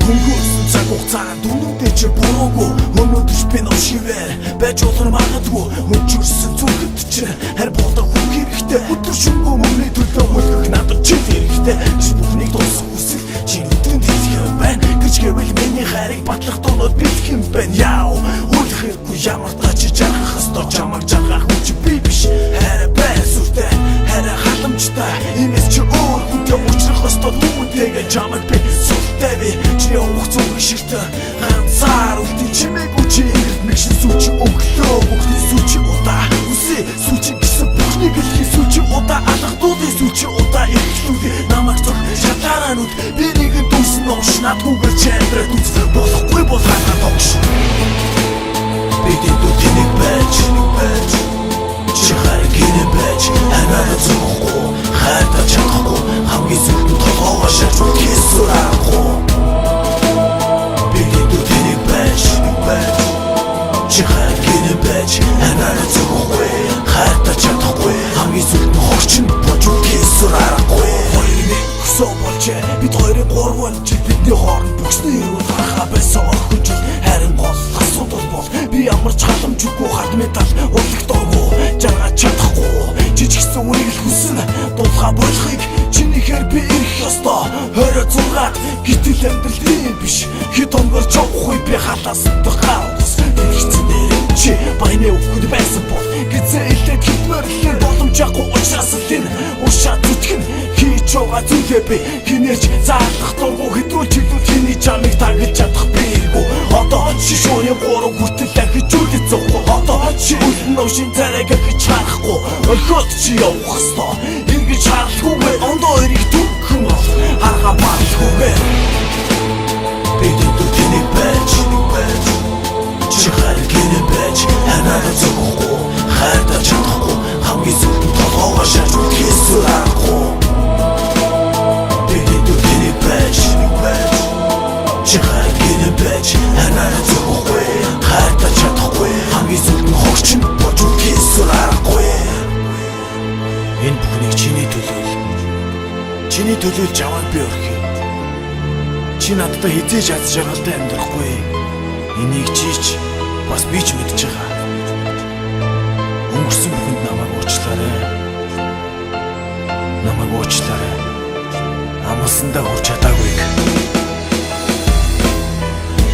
Хөнгөөсөн цаг хугацаанд үнэндээ чи буруугүй. Өнөөдөр би нөө шивээр байж olur магадгүй. Өнчөрсөн зүрхэд чинь харь болоо хүн хэрэгтэй. Өдөр шөнөгүй мөний төлөө хөлгөх надад чи хэрэгтэй. Чи бүхнийг дуусах хүсэл чи өдрөнд хэлэх байна. Гэж гэвэл миний хайрыг батлах дунууд бэлэх юм байна. Яа үл хэргүй ямар тач жаргах ёстой. Чамайг жаргах хүн чи би биш. Хараа бай сүртэй хараа халамжтай. Имээс чи өөр хүнтэй уулзах ёстой түүнтэйгээ чамайг би сүртэй би. Чи явах зүрх шигтэй ганцаар үлдээ чимээг үчи мэгшин сүчи өглөө бүхний сүчи удаа үсээ сүчи гэсэн бүхнийг л сүчи удаа алгадуудын сүчи удаа ихлүүдээ намайг зөв шатаранууд би нэгэн дүүсэн ууш надгүйгээр чандраад үз болохгүй бол ханаа тогш бидний дүтнийг байж чи харин гинэ байж хараа зөвхөө хайртаа чадахгүй хамгийн зөвхөн толгоогоо шарж кисурахгүй чи харин гинэ байж хараа зөвхөө хайртаа чадахгүй хамгийн зөвхөн хорчин болж кисурахгүй хоёрын өсөө болж бид хоёрын гурван жил бидний хооронд бүхний хаа байсан охин жил харин гол асуудал бол би ямарч халамжгүй хад метал урлагдоогүй жаргаж чадахгүй жижигсэн үнийг л хүснэ дулгаа болохыг чинийхээр би ирэх ёстой 26-ад гэтэл амьдрал тийм биш хэд онгорч явахгүй би халаастай хаалгас хэрэгцэн дээр чи баяны өгөхөд байсан бол гэзээ илээд хитмэрлээ боломжгүй учраас л энэ ушаа зүтгэн хийж байгаа зүйлээ би хинээч заах дургу хэдрүүл чиглүүл хиний чамыг тагж чадах бийгүү одоо шишүүний гурав хүртэл ахиж үлдээ зовхгүй одоо чи үлдэн ушин царайг ахиж харахгүй орхиод чи явах ёстой ингэж харалгүйгээр ондоо өрийг түгхэн бол харгаа баалгүйгээр бидний дүтнийг байж чи харин гинэ байж хараа зөвхөө хайртаа чадахгүй хамгийн зөвхөн толгоогоо шарж кисурахгүй бидний дүтнийг байж чи харин гинэ байж хараа зөвхөө хайртаа чадахгүй хамгийн зөвхөн хорчин болж кисурахгүй энэ бүхнийг чиний төлөөлж аваад би өрхий чи надтай хизээж аз жаргалтай амьдрахгүй энийг чийч бас би ч мэдж байгаа өнгөрсөн бүхэнд намайг уучлаарай амлсандаа хүрч чадаагүй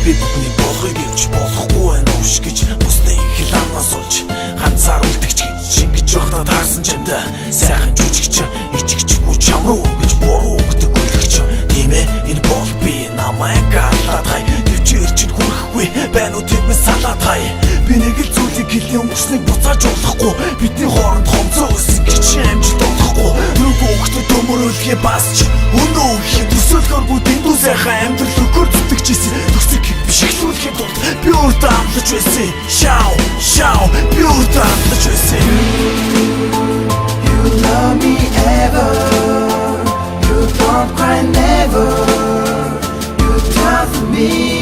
би бүхний болгыг явж болохгүй байна ууш гэж бусдын хилаанаас олж ганцаар үлдэгч шингэж явахдаа таарсан чамда сайхан жүжигч ичгчгүй чам руу гэж буруу өгдөг үлгч тийм ээ энэ бол би намайг гаалгатай төвчээрч хүрэхгүй байна уу тийм ээ салаатай би нэг л зүйлийг хэлээ өнгөрснийг буцааж болохгүй бидний хооронд хомцоо өсөн гэж амжилт олохгүй нөгөө өгтөд төмөрөлхий бас ч өнөө их төсөөлгөөргүй дэндүү сайхан амьдрал өгөр зүтгэжсэн төсөг биш ихлүүлэхэд бол би өөртөө амлаж байсан шау би өөртөө амлаж байсан You love me ever You don't cry never You tell me